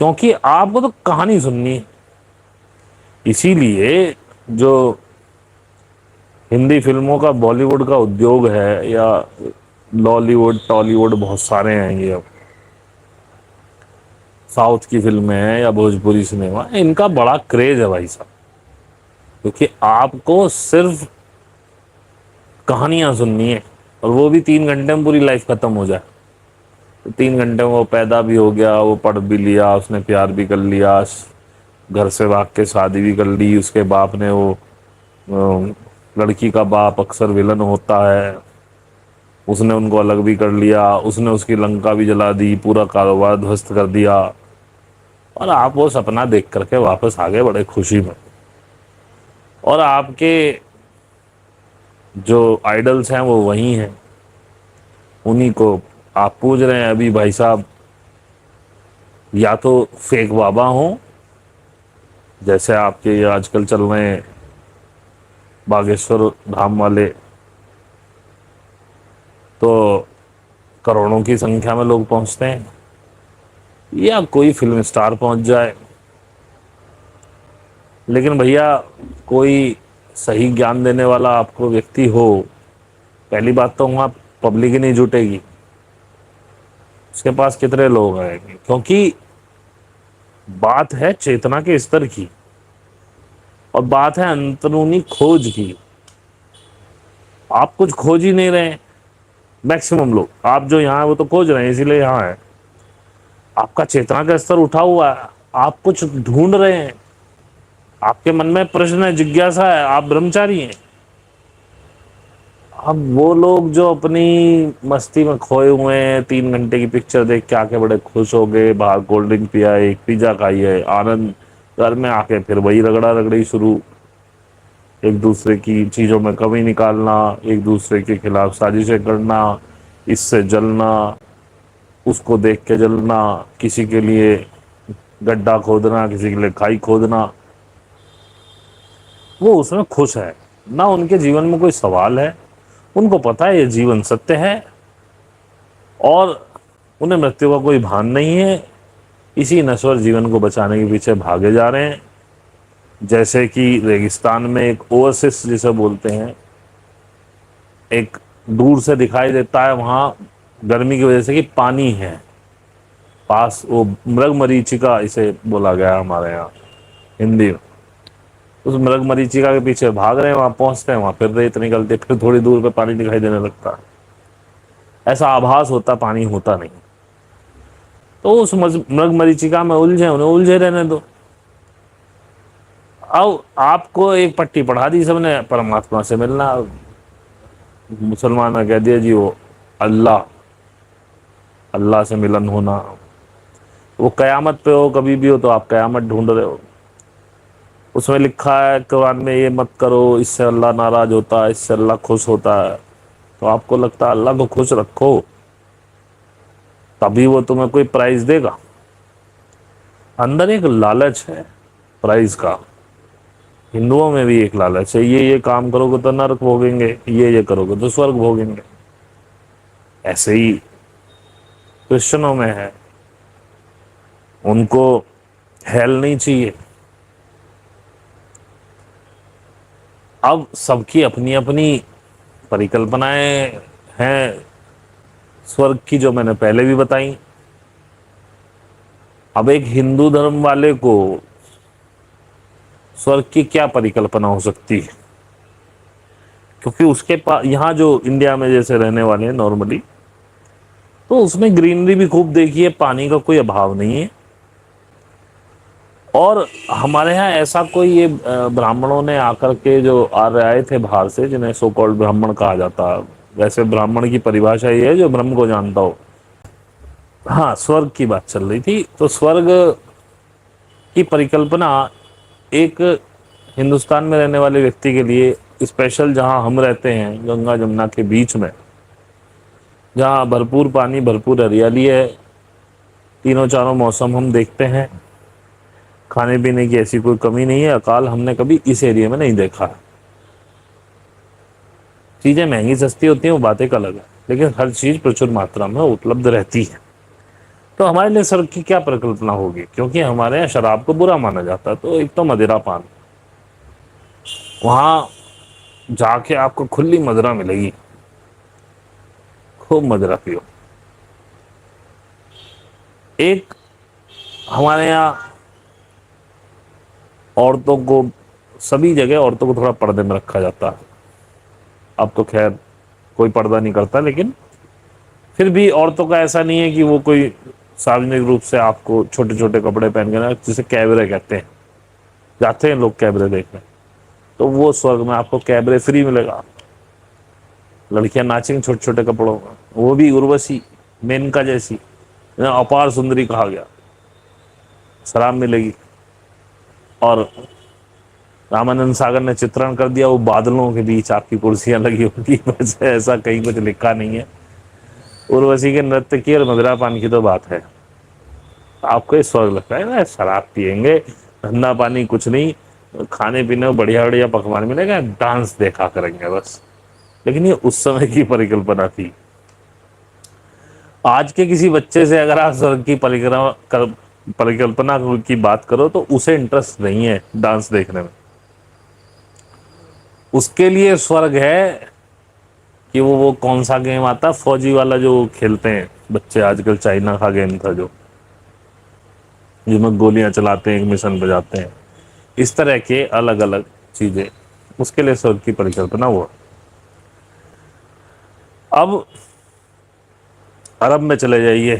کیونکہ آپ کو تو کہانی سننی ہے. اسی لیے جو ہندی فلموں کا بالی ووڈ کا ادیوگ ہے یا لالی ووڈ ٹالی ووڈ بہت سارے ہیں یہ اب ساؤتھ کی فلمیں ہیں یا بھوجپوری سنیما, ان کا بڑا کریز ہے بھائی صاحب. کیونکہ آپ کو صرف کہانیاں سننی ہے, اور وہ بھی 3 گھنٹے میں پوری لائف ختم ہو جائے. تو 3 گھنٹے میں وہ پیدا بھی ہو گیا, وہ پڑھ بھی لیا, اس نے پیار بھی کر لیا, گھر سے بھاگ کے شادی بھی کر لی, اس کے باپ نے وہ لڑکی کا باپ اکثر ولن ہوتا ہے, اس نے ان کو الگ بھی کر لیا, اس نے اس کی لنکا بھی جلا دی, پورا کاروبار دھوست کر دیا, اور آپ وہ سپنا دیکھ کر کے واپس آ گئے بڑے خوشی میں. اور آپ کے جو آئیڈلس ہیں وہ وہی ہیں, انہی کو آپ پوجھ رہے ہیں. ابھی بھائی صاحب یا تو فیک بابا ہوں, جیسے آپ کے یہ آج کل چل رہے ہیں باگیشور دھام والے, تو کروڑوں کی سنکھیا میں لوگ پہنچتے ہیں, یا کوئی فلم اسٹار پہنچ جائے. لیکن بھیا کوئی صحیح گیان دینے والا آپ کو ویکتی ہو, پہلی بات تو وہاں پبلک ہی نہیں جٹے گی, اس کے پاس کتنے لوگ آئیں گے. کیونکہ بات ہے چیتنا کے استر کی, اور بات ہے اندرونی کھوج کی. آپ کچھ کھوج ہی نہیں رہے ہیں میکسیمم لوگ, آپ جو یہاں ہے وہ تو کھوج رہے ہیں اسی لیے یہاں ہے. آپ کا چیتنا کا استر اٹھا ہوا ہے, آپ کچھ ڈھونڈ رہے ہیں, آپ کے من میں پرشن ہے, جگیاسا ہے, آپ برہمچاری ہیں. اب وہ لوگ جو اپنی مستی میں کھوئے ہوئے ہیں, 3 گھنٹے کی پکچر دیکھ کے آ کے بڑے خوش ہو گئے, باہر کولڈ ڈرنک پیا ہے, ایک پیزا کھائی ہے, آنند, گھر میں آ کے پھر وہی رگڑا رگڑی شروع, ایک دوسرے کی چیزوں میں کمی نکالنا, ایک دوسرے کے خلاف سازشیں کرنا, اس سے جلنا, اس کو دیکھ کے جلنا, کسی کے لیے گڈھا کھودنا, کسی کے لیے کھائی کھودنا. وہ اس میں خوش ہے, نہ ان کے جیون میں کوئی سوال ہے, ان کو پتا ہے یہ جیون ستیہ ہے, اور انہیں مرتیو کا کوئی بھان نہیں ہے. اسی نشور جیون کو بچانے کے پیچھے بھاگے جا رہے ہیں. جیسے کہ ریگستان میں ایک اوسس جسے بولتے ہیں, ایک دور سے دکھائی دیتا ہے وہاں گرمی کی وجہ سے کہ پانی ہے پاس, وہ مرگ مریچکا اسے بولا گیا ہمارے یہاں ہندی میں. اس مرگ مریچکا کے پیچھے بھاگ رہے ہیں, وہاں پہنچتے ہیں, وہاں پھر ریت نکلتے, پھر تھوڑی دور پہ پانی دکھائی دینے لگتا ہے. ایسا آبھاس ہوتا, پانی ہوتا نہیں. تو اس مرگ مریچکا میں الجھے, انہیں الجھے رہنے دو. اب آپ کو ایک پٹی پڑھا دی سب نے, پرماتما سے ملنا. مسلمان نے کہہ دیا جی وہ اللہ, اللہ سے ملن ہونا, وہ قیامت پہ ہو, کبھی بھی ہو, تو آپ قیامت ڈھونڈ رہے ہو. اس میں لکھا ہے قرآن میں, یہ مت کرو, اس سے اللہ ناراض ہوتا ہے, اس سے اللہ خوش ہوتا ہے. تو آپ کو لگتا ہے اللہ کو خوش رکھو تبھی وہ تمہیں کوئی پرائز دے گا. اندر ایک لالچ ہے پرائز کا, ہندوؤں میں بھی ایک لالچ ہے, یہ کام کرو گے تو نرک بھوگیں گے, یہ کرو گے تو سورگ بھوگیں گے. ایسے ہی کرسچنوں میں ہے, ان کو ہیل نہیں چاہیے. اب سب کی اپنی اپنی پریکلپنائیں ہیں سورگ کی, جو میں نے پہلے بھی بتائی. اب ایک ہندو دھرم والے کو سورگ کی کیا پریکلپنا ہو سکتی ہے, کیونکہ اس کے پاس یہاں جو انڈیا میں جیسے رہنے والے ہیں نارملی, تو اس میں گرینری بھی خوب دیکھی ہے, پانی کا کوئی ابھاؤ نہیں ہے. اور ہمارے ہاں ایسا کوئی, یہ براہمنوں نے آ کر کے جو آرے آئے تھے باہر سے, جنہیں سو کالڈ براہمن کہا جاتا ہے, ویسے براہمن کی پریبھاشا یہ ہے جو برہم کو جانتا ہو. ہاں سورگ کی بات چل رہی تھی. تو سورگ کی پریکلپنا ایک ہندوستان میں رہنے والے ویکتی کے لیے اسپیشل, جہاں ہم رہتے ہیں گنگا جمنا کے بیچ میں, جہاں بھرپور پانی, بھرپور ہریالی ہے, تینوں چاروں موسم ہم دیکھتے ہیں, کھانے پینے کی ایسی کوئی کمی نہیں ہے, اکال ہم نے کبھی اس ایریے میں نہیں دیکھا. چیزیں مہنگی سستی ہوتی ہیں وہ بات ایک الگ ہے, لیکن ہر چیز پرچور ماترا میں اپلبدھ رہتی ہے. تو ہمارے لیے سر کی کیا پریکلپنا ہوگی؟ کیونکہ ہمارے یہاں شراب کو برا مانا جاتا ہے، تو ایک تو مدیرہ پان، وہاں جا کے آپ کو کھلی مدرہ ملے گی، خوب مدرہ پیو۔ ایک ہمارے یہاں عورتوں کو، سبھی جگہ عورتوں کو تھوڑا پردے میں رکھا جاتا ہے، اب تو خیر کوئی پردہ نہیں کرتا، لیکن پھر بھی عورتوں کا ایسا نہیں ہے کہ وہ کوئی ساروجنک روپ سے آپ کو چھوٹے چھوٹے کپڑے پہن کے نا، جسے کیبرے کہتے ہیں، جاتے ہیں لوگ کیبرے دیکھنے، تو وہ سورگ میں آپ کو کیبرے فری ملے گا، لڑکیاں ناچیں گی چھوٹے چھوٹے کپڑوں میں، وہ بھی اروسی مینکا جیسی، اپار سندری کہا گیا، سلام ملے گی۔ اور رامانند ساگر نے چترن کر دیا، وہ بادلوں کے بیچ آپ کی کرسیاں لگی ہوتی، ویسے ایسا کہیں کچھ لکھا نہیں ہے۔ اروسی کے نرتیہ کی اور مدرا پان کی تو بات ہے، آپ کو یہ سورگ لگتا ہے نا، شراب پیئیں گے، دھندا پانی کچھ نہیں، کھانے پینے بڑھیا بڑھیا پکوان ملے گا، ڈانس دیکھا کریں گے بس۔ لیکن یہ اس سمے کی پریکلپنا تھی۔ آج کے کسی بچے سے اگر آپ سورگ کی پریکلپنا کی بات کرو تو اسے انٹرسٹ نہیں ہے ڈانس دیکھنے میں، اس کے لیے سورگ ہے کہ وہ کون سا گیم آتا فوجی والا جو کھیلتے ہیں بچے آج کل، چائنا کا گیم تھا جو، جس میں گولیاں چلاتے ہیں، ایک مشن پہ جاتے ہیں، اس طرح کے الگ الگ چیزیں، اس کے لیے سورگ کی پریکلپنا ہوا۔ اب عرب میں چلے جائیے،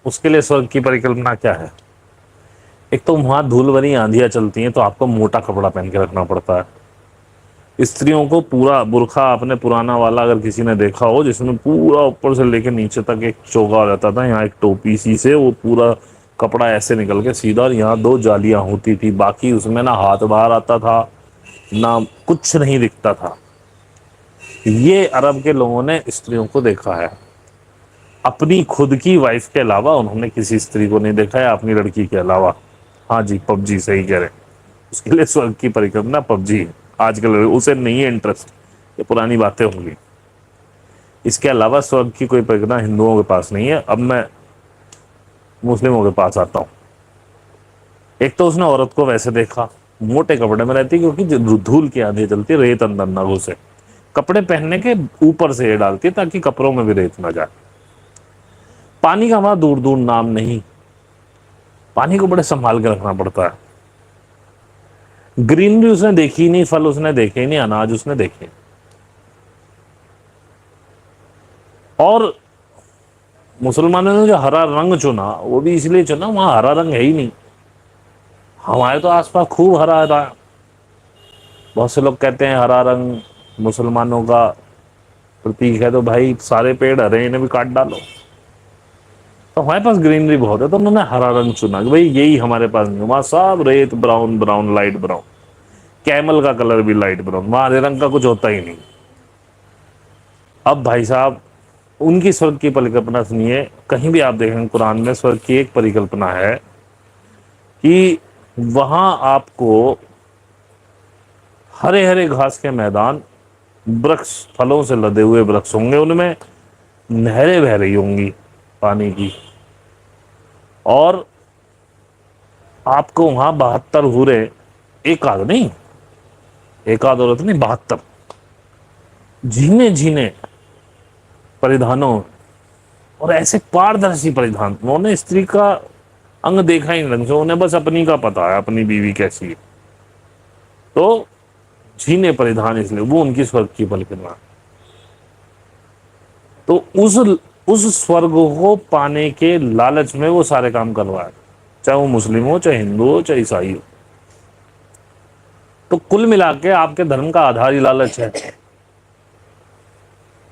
اس کے لیے سورگ کی پریکلپنا کیا ہے؟ ایک تو وہاں دھول بھری آندھیاں چلتی ہیں، تو آپ کو موٹا کپڑا پہن کے رکھنا پڑتا ہے۔ استریوں کو پورا برقع، آپ نے پرانا والا اگر کسی نے دیکھا ہو، جس میں پورا اوپر سے لے کے نیچے تک ایک چوگا ہو جاتا تھا، یہاں ایک ٹوپی سی سے وہ پورا کپڑا ایسے نکل کے سیدھا، اور یہاں 2 جالیاں ہوتی تھی، باقی اس میں نہ ہاتھ باہر آتا تھا نہ کچھ نہیں دکھتا تھا۔ یہ عرب کے لوگوں نے استریوں کو دیکھا ہے، اپنی خود کی وائف کے علاوہ انہوں نے کسی استری کو نہیں دیکھا ہے، اپنی لڑکی کے علاوہ۔ ہاں جی، پب جی صحیح کہہ رہے ہیں، اس کے لیے سورگ کی پریکلپنا پب جی ہے۔ آج کل اسے نہیں ہے انٹرسٹ، یہ پرانی باتیں ہوں گی۔ اس کے علاوہ سورگ کی کوئی پریکلپنا ہندوؤں کے پاس نہیں ہے۔ اب میں مسلموں کے پاس آتا ہوں۔ ایک تو اس نے عورت کو ویسے دیکھا، موٹے کپڑے میں رہتی، کیونکہ دھول کی آندھی چلتی، ریت اندر نہ گھسے، کپڑے پہننے کے اوپر سے یہ ڈالتی تاکہ کپڑوں میں بھی ریت نہ جائے۔ پانی کا وہاں دور دور نام نہیں، پانی کو بڑے سنبھال کے رکھنا پڑتا ہے۔ گرینری اس نے دیکھی نہیں، پھل اس نے دیکھے نہیں، اناج اس نے دیکھے۔ اور مسلمانوں نے جو ہرا رنگ چنا، وہ بھی اس لیے چنا، وہاں ہرا رنگ ہے ہی نہیں۔ ہمارے تو آس پاس خوب ہرا ہرا، بہت سے لوگ کہتے ہیں ہرا رنگ مسلمانوں کا پرتیک ہے، تو بھائی سارے پیڑ ہرے، انہیں بھی کاٹ ڈالو۔ تو ہمارے پاس گرینری بہت ہے، تو انہوں نے ہرا رنگ چنا کہ بھائی یہی ہمارے پاس نہیں، وہاں سب ریت، brown brown, light brown, camel کا کلر بھی لائٹ براؤن، وہاں ہرے رنگ کا کچھ ہوتا ہی نہیں۔ اب بھائی صاحب، ان کی سورگ کی پریکلپنا سنیے، کہیں بھی آپ دیکھیں قرآن میں سورگ کی ایک پریکلپنا ہے کہ وہاں آپ کو ہرے ہرے گھاس کے میدان، برکس، پھلوں سے لدے ہوئے برکس ہوں گے، ان میں نہریں بہ رہی ہوں گی پانی کی، اور آپ کو وہاں 72 حوریں، ایک آدھ نہیں، ایک آدھ عورت نہیں، 72 جھینے جھینے پریدھانوں، اور ایسے پاردرشی پریدھان، انہوں نے استری کا انگ دیکھا ہی نہیں ڈھنگ سے، انہیں بس اپنی کا پتا ہے اپنی بیوی کیسی ہے، تو جھینے پریدھان، اس لیے وہ ان کی سورگ کی پریکلپنا۔ تو اس سورگ کو پانے کے لالچ میں وہ سارے کام کروائے، چاہے وہ مسلم ہو، چاہے ہندو ہو، چاہے عیسائی ہو۔ تو کل ملا کے آپ کے دھرم کا آدھار ہی لالچ ہے۔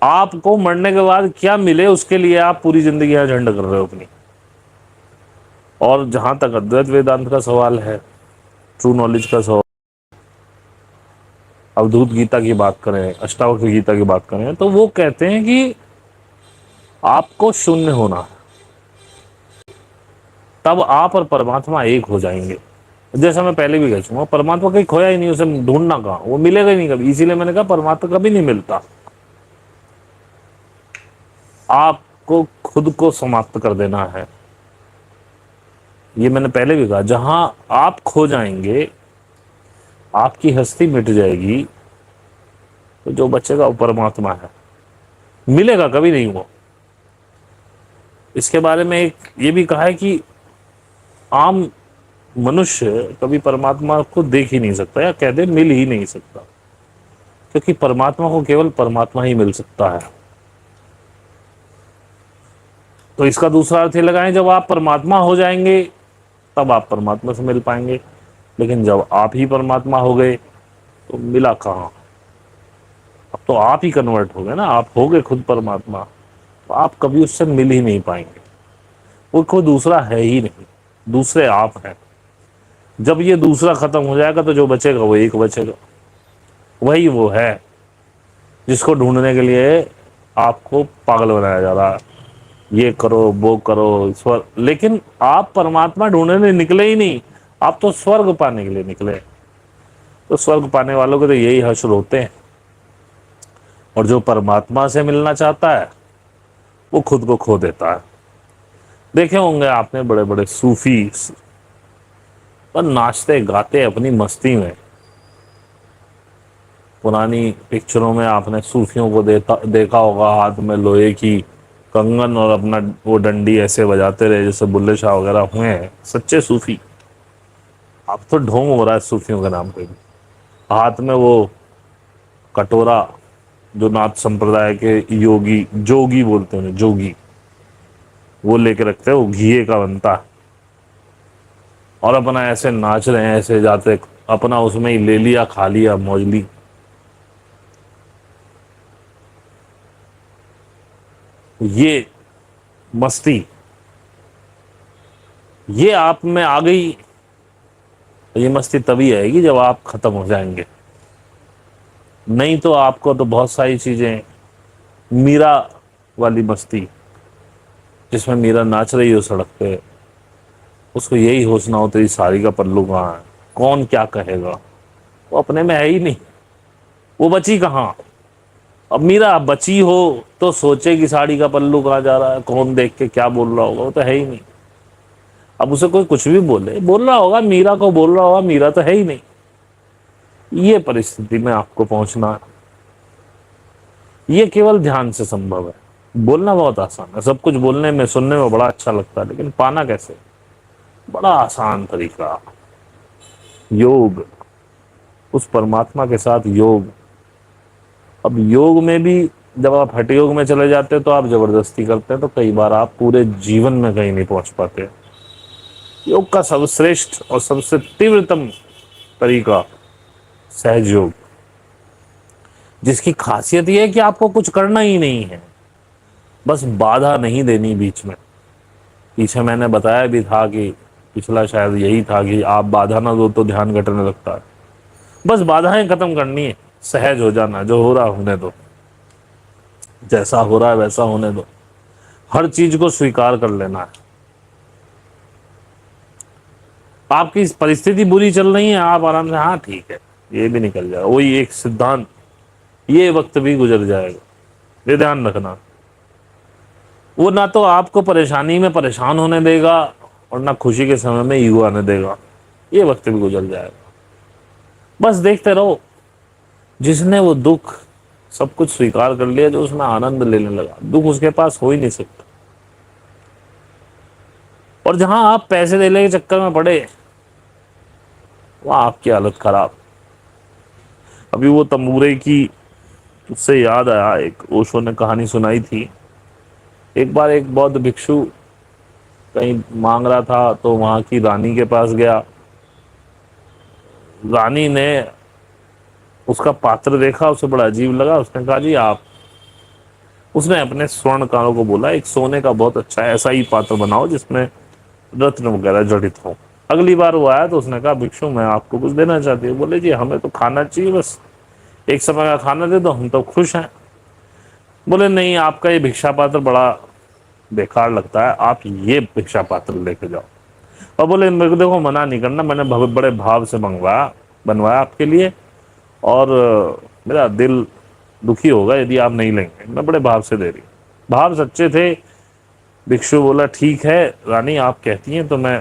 آپ کو مرنے کے بعد کیا ملے، اس کے لیے آپ پوری زندگی یہاں جھنڈ کر رہے ہو اپنی۔ اور جہاں تک ادویت ویدانت کا سوال ہے، ٹرو نالج کا سوال، اودھوت گیتا کی بات کریں، اشٹاوکر گیتا کی بات کریں، تو وہ کہتے ہیں کہ آپ کو شونیہ ہونا ہے، تب آپ اور پرماتما ایک ہو جائیں گے۔ جیسا میں پہلے بھی کہہ چکا ہوں، پرماتما کہیں کھویا ہی نہیں، اسے ڈھونڈنا کہاں، وہ ملے گا ہی نہیں کبھی، اسی لیے میں نے کہا پرماتما کبھی نہیں ملتا۔ آپ کو خود کو سماپت کر دینا ہے، یہ میں نے پہلے بھی کہا، جہاں آپ کھو جائیں گے، آپ کی ہستی مٹ جائے گی، تو جو بچے گا وہ پرماتما ہے، ملے گا کبھی نہیں وہ۔ اس کے بارے میں ایک یہ بھی کہا ہے کہ عام منشیہ کبھی پرماتما کو دیکھ ہی نہیں سکتا، یا کہہ دے مل ہی نہیں سکتا، کیونکہ پرماتما کو کیول پرماتما ہی مل سکتا ہے۔ تو اس کا دوسرا ارتھ یہ لگائیں، جب آپ پرماتما ہو جائیں گے تب آپ پرماتما سے مل پائیں گے، لیکن جب آپ ہی پرماتما ہو گئے تو ملا کہاں؟ اب تو آپ ہی کنورٹ ہو گئے نا، آپ ہو گئے خود پرماتما، تو آپ کبھی اس سے مل ہی نہیں پائیں گے، وہ کوئی دوسرا ہے ہی نہیں، دوسرے آپ ہیں۔ جب یہ دوسرا ختم ہو جائے گا تو جو بچے گا وہ ایک بچے گا، وہی وہ ہے جس کو ڈھونڈنے کے لیے آپ کو پاگل بنایا جا رہا ہے، یہ کرو وہ کرو لیکن آپ پرماتما ڈھونڈنے نکلے ہی نہیں، آپ تو سورگ پانے کے لیے نکلے۔ تو سورگ پانے والوں کے تو یہی حشر ہوتے ہیں، اور جو پرماتما سے ملنا چاہتا ہے وہ خود کو کھو دیتا ہے۔ دیکھے ہوں گے آپ نے بڑے بڑے صوفی پر ناچتے گاتے اپنی مستی میں، پرانی پکچروں میں آپ نے صوفیوں کو دیکھا ہوگا، ہاتھ میں لوہے کی کنگن اور اپنا وہ ڈنڈی ایسے بجاتے رہے جیسے بلے شاہ وغیرہ ہوئے ہیں سچے صوفی۔ اب تو ڈھونگ ہو رہا ہے صوفیوں کے نام پہ بھی، ہاتھ میں وہ کٹورا، جو ناتھ سمپردائے کے یوگی جوگی بولتے ہیں، جوگی وہ لے کے رکھتے ہیں، وہ گھیے کا بنتا ہے، اور اپنا ایسے ناچ رہے ہیں، ایسے جاتے اپنا اس میں ہی لے لیا کھا لیا موج لی۔ یہ مستی یہ آپ میں آ گئی، یہ مستی تبھی آئے گی جب آپ ختم ہو جائیں گے، نہیں تو آپ کو تو بہت ساری چیزیں، میرا والی مستی جس میں میرا ناچ رہی ہو سڑک پہ، اس کو یہی ہوش نہ ہو تیری ساری کا پلو کہاں ہے، کون کیا کہے گا، وہ اپنے میں ہے ہی نہیں، وہ بچی کہاں؟ اب میرا بچی ہو تو سوچے کہ ساڑی کا پلو کہاں جا رہا ہے، کون دیکھ کے کیا بول رہا ہوگا، وہ تو ہے ہی نہیں۔ اب اسے کوئی کچھ بھی بول رہا ہوگا، میرا کو بول رہا ہوگا، میرا تو ہے ہی نہیں۔ یہ پرستھتی میں آپ کو پہنچنا ہے، یہ کیول دھیان سے سمبھو ہے۔ بولنا بہت آسان ہے، سب کچھ بولنے میں سننے میں بڑا اچھا لگتا ہے، لیکن پانا کیسے؟ بڑا آسان طریقہ، یوگ، اس پرماتما کے ساتھ یوگ۔ اب یوگ میں بھی جب آپ ہٹھ یوگ میں چلے جاتے ہیں تو آپ زبردستی کرتے ہیں، تو کئی بار آپ پورے جیون میں کہیں نہیں پہنچ پاتے۔ یوگ کا سب سریشٹھ اور سب سے تیورتم طریقہ سہج یوگ، جس کی خاصیت یہ ہے کہ آپ کو کچھ کرنا ہی نہیں ہے، بس بادھا نہیں دینی بیچ میں۔ پیچھے میں نے بتایا بھی تھا کہ پچھلا شاید یہی تھا کہ آپ بادھا نہ دو تو دھیان گھٹنے لگتا ہے، بس بادھائیں ختم کرنی ہے، سہج ہو جانا، جو ہو رہا ہونے دو، جیسا ہو رہا ہے ویسا ہونے دو، ہر چیز کو سویکار کر لینا ہے۔ آپ کی پرستھتی بری چل رہی ہے، آپ آرام سے ہاں ٹھیک ہے یہ بھی نکل جائے گا، وہی ایک سدھانت، یہ وقت بھی گزر جائے گا، یہ دھیان رکھنا۔ وہ نہ تو آپ کو پریشانی میں پریشان ہونے دے گا، اور نہ خوشی کے سمے میں ایگو آنے دے گا، یہ وقت بھی گزر جائے گا۔ بس دیکھتے رہو، جس نے وہ دکھ سب کچھ سویکار کر لیا، جو اس میں آنند لینے لگا، دکھ اس کے پاس ہو ہی نہیں سکتا۔ اور جہاں آپ پیسے دینے کے چکر میں پڑے، وہاں آپ کی حالت خراب۔ ابھی وہ تمورے کی اس سے یاد آیا، ایک اوشو نے کہانی سنائی تھی، ایک بار ایک بودھ بھکشو کہیں مانگ رہا تھا تو وہاں کی رانی کے پاس گیا، رانی نے اس کا پاتر دیکھا، اسے بڑا عجیب لگا، اس نے کہا جی آپ، اس نے اپنے سورنکاروں کو بولا ایک سونے کا بہت اچھا ایسا ہی پاتر بناؤ جس میں رتن وغیرہ جڑت ہو۔ اگلی بار وہ آیا تو اس نے کہا بھکشو میں آپ کو کچھ دینا چاہتی ہوں، بولے جی ہمیں تو کھانا چاہیے، بس ایک سمے کا کھانا دے دو ہم تو خوش ہیں۔ بولے نہیں، آپ کا یہ بھکشا پاتر بڑا بیکار لگتا ہے، آپ یہ بھکشا پاتر لے کے جاؤ۔ اور بولے میرے کو دیکھو منع نہیں کرنا، میں نے بہت بڑے بھاو سے بنوایا آپ کے لیے، اور میرا دل دکھی ہوگا یدی آپ نہیں لیں گے، میں بڑے بھاو سے دے رہی ہوں۔ بھاو سچے تھے۔ بھکشو بولا ٹھیک ہے رانی، آپ کہتی ہیں تو میں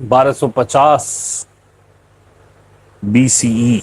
1250 BCE,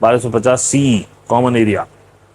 1250 CE,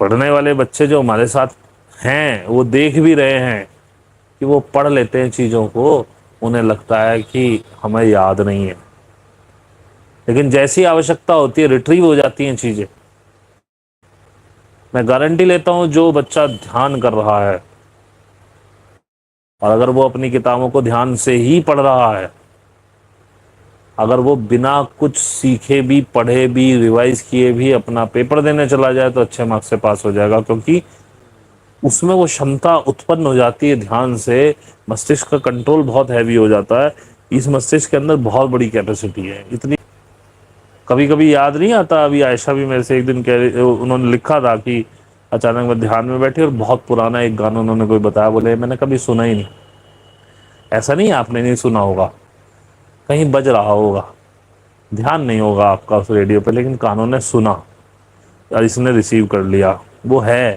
پڑھنے والے بچے جو ہمارے ساتھ ہیں وہ دیکھ بھی رہے ہیں کہ وہ پڑھ لیتے ہیں چیزوں کو، انہیں لگتا ہے کہ ہمیں یاد نہیں ہے، لیکن جیسی آوشکتا ہوتی ہے ریٹریو ہو جاتی ہیں چیزیں۔ میں گارنٹی لیتا ہوں جو بچہ دھیان کر رہا ہے، اور اگر وہ اپنی کتابوں کو دھیان سے ہی پڑھ رہا ہے، اگر وہ بنا کچھ سیکھے بھی، پڑھے بھی، ریوائز کیے بھی اپنا پیپر دینے چلا جائے تو اچھے مارکس سے پاس ہو جائے گا، کیونکہ اس میں وہ شمتا اتپن ہو جاتی ہے دھیان سے۔ مستشک کا کنٹرول بہت ہیوی ہو جاتا ہے، اس مستشک کے اندر بہت بڑی کیپیسٹی ہے۔ اتنی کبھی کبھی یاد نہیں آتا، ابھی عائشہ بھی میرے سے ایک دن انہوں نے لکھا تھا کہ اچانک میں دھیان میں بیٹھی اور بہت پرانا ایک گانا انہوں نے کوئی بتایا، بولے میں نے کبھی سنا ہی نہیں۔ ایسا نہیں آپ نے نہیں سنا ہوگا، کہیں بج رہا ہوگا، دھیان نہیں ہوگا آپ کا اس ریڈیو پہ، لیکن کانوں نے سنا اور اس نے ریسیو کر لیا، وہ ہے،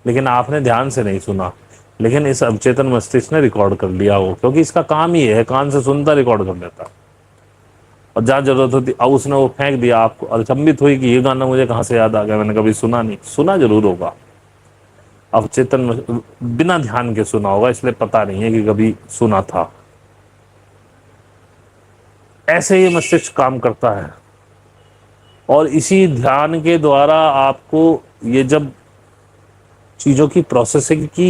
لیکن آپ نے دھیان سے نہیں سنا، لیکن اس اوچیتن مستشک نے ریکارڈ کر لیا وہ، کیونکہ اس کا کام ہی ہے کان سے سنتا ریکارڈ کر دیتا، اور جہاں ضرورت ہوتی اب اس نے وہ پھینک دیا۔ آپ کو اچنبھت ہوئی کہ یہ گانا مجھے کہاں سے یاد آ گیا، میں نے کبھی سنا نہیں۔ سنا ضرور ہوگا، اوچیتن بنا دھیان کے سنا ہوگا، اس لیے پتا نہیں ہے کہ کبھی سنا تھا۔ ایسے یہ مستشک کام کرتا ہے، اور اسی دھیان کے دوارا آپ کو یہ جب چیزوں کی پروسیسنگ کی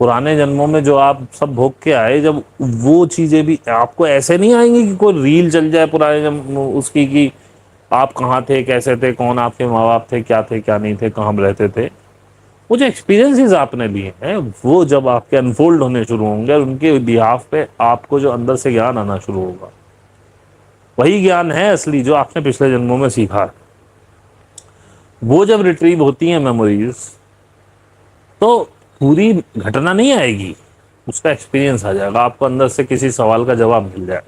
پرانے جنموں میں جو آپ سب بھوگ کے آئے، جب وہ چیزیں بھی آپ کو ایسے نہیں آئیں گی کہ کوئی ریل چل جائے پرانے جنم اس کی کہ آپ کہاں تھے، کیسے تھے، کون آپ کے ماں باپ تھے، کیا تھے کیا نہیں تھے، کہاں رہتے تھے۔ وہ جو ایکسپیرینسز آپ نے لیے ہیں وہ جب آپ کے انفولڈ ہونے شروع ہوں گے، ان کے بہاف پہ آپ کو جو اندر سے گیان آنا شروع ہوگا، وہی گیان ہے اصلی جو آپ نے پچھلے جنموں میں سیکھا ہے۔ وہ جب ریٹریو ہوتی ہیں میموریز تو پوری گھٹنا نہیں آئے گی، اس کا ایکسپیرینس آ جائے گا، آپ کو اندر سے کسی سوال کا جواب مل جائے۔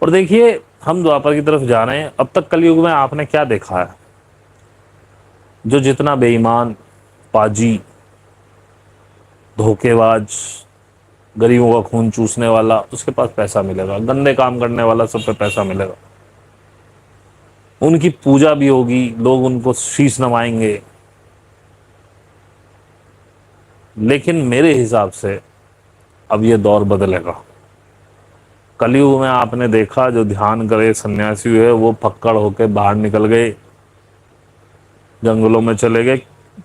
اور دیکھیے ہم دوپہر کی طرف جا رہے ہیں، اب تک کل یگ میں آپ نے کیا دیکھا ہے؟ جو جتنا بے ایمان، پاجی، دھوکے باز، غریبوں کا خون چوسنے والا، اس کے پاس پیسہ ملے گا، گندے کام کرنے والا سب پہ پیسہ ملے گا، ان کی پوجا بھی ہوگی، لوگ ان کو شیش نوائیں گے، لیکن میرے حساب سے اب یہ دور بدلے گا۔ کلیوگ میں آپ نے دیکھا جو دھیان کرے سنیاسی ہوئے وہ پھکڑ ہو کے باہر نکل گئے، جنگلوں میں چلے گئے۔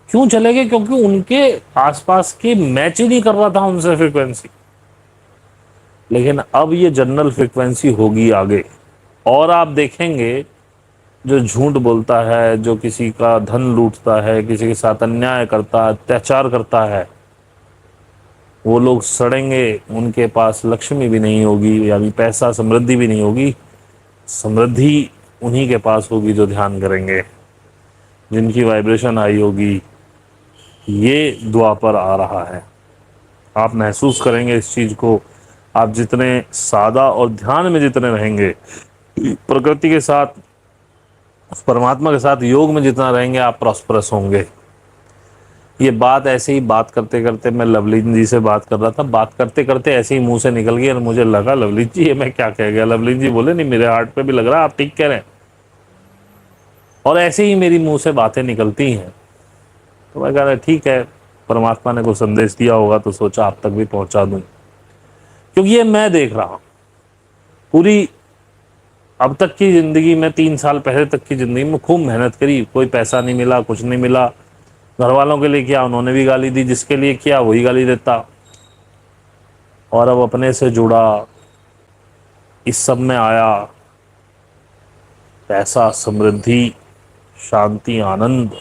کیوں چلے گئے؟ کیونکہ ان کے آس پاس کی میچ ہی نہیں کر رہا تھا ان سے فریکوینسی۔ لیکن اب یہ جنرل فریکوینسی ہوگی آگے، اور آپ دیکھیں گے جو جھوٹ بولتا ہے، جو کسی کا دھن لوٹتا ہے، کسی کے ساتھ انیائے کرتا ہے، اتیاچار کرتا ہے، وہ لوگ سڑیں گے، ان کے پاس لکشمی بھی نہیں ہوگی، یعنی پیسہ سمردھی بھی نہیں ہوگی۔ سمردھی انہی کے پاس ہوگی جو دھیان کریں گے، جن کی وائبریشن آئی ہوگی۔ یہ دعا پر آ رہا ہے، آپ محسوس کریں گے اس چیز کو۔ آپ جتنے سادہ اور دھیان میں جتنے رہیں گے، پرکرتی کے ساتھ، پرماتما کے ساتھ یوگ میں جتنا رہیں گے، آپ پراسپرس ہوں گے۔ یہ بات ایسے ہی بات کرتے کرتے میں لولین جی سے بات کر رہا تھا، بات کرتے کرتے ایسے ہی منہ سے نکل گئی، اور مجھے لگا لولین جی یہ میں کیا کہہ گیا۔ لولین جی بولے نہیں، میرے ہارٹ پہ بھی لگ رہا آپ ٹھیک کہہ رہے ہیں، اور ایسے ہی میری منہ سے باتیں نکلتی ہیں۔ تو میں کہہ رہا ٹھیک ہے، پرماتما نے کوئی سندیش دیا ہوگا تو سوچا آپ تک بھی پہنچا دوں، کیونکہ یہ میں دیکھ رہا ہوں پوری اب تک کی زندگی میں، 3 سال پہلے تک کی زندگی میں خوب محنت کری، کوئی پیسہ نہیں ملا، کچھ نہیں ملا، گھر والوں کے لیے کیا انہوں نے بھی گالی دی، جس کے لیے کیا وہی گالی دیتا، اور اب اپنے سے جڑا، اس سب میں آیا، پیسہ، سمردھی، شانتی، آنند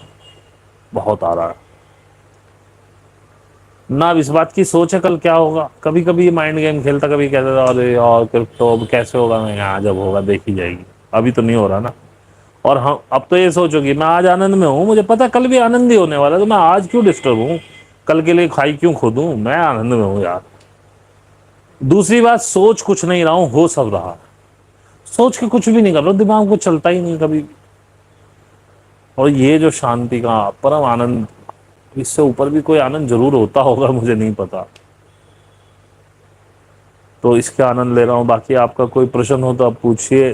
بہت آ رہا ہے۔ نہ اب اس بات کی سوچ ہے کل کیا ہوگا۔ کبھی کبھی یہ مائنڈ گیم کھیلتا، کبھی کہتا تھا ارے اور کرپٹو اب کیسے ہوگا، میں یہاں جب ہوگا دیکھی جائے گی، ابھی تو نہیں ہو رہا نا۔ اور ہم اب تو یہ سوچو گی میں آج آنند میں ہوں، مجھے پتا کل بھی آنند ہی ہونے والا ہے، تو میں آج کیوں ڈسٹرب ہوں، کل کے لیے کھائی کیوں کھودوں، میں آنند میں ہوں یار۔ دوسری بات، سوچ کچھ نہیں رہا ہوں، ہو سب رہا ہے، سوچ کے کچھ بھی نہیں کر رہا، دماغ کو چلتا ہی نہیں کبھی بھی۔ اور یہ جو شانتی کا پرم آنند، اس سے اوپر بھی کوئی آنند ضرور ہوتا ہوگا، مجھے نہیں پتا، تو اس کے آنند لے رہا ہوں۔ باقی آپ کا کوئی پرشن ہو تو آپ پوچھئے،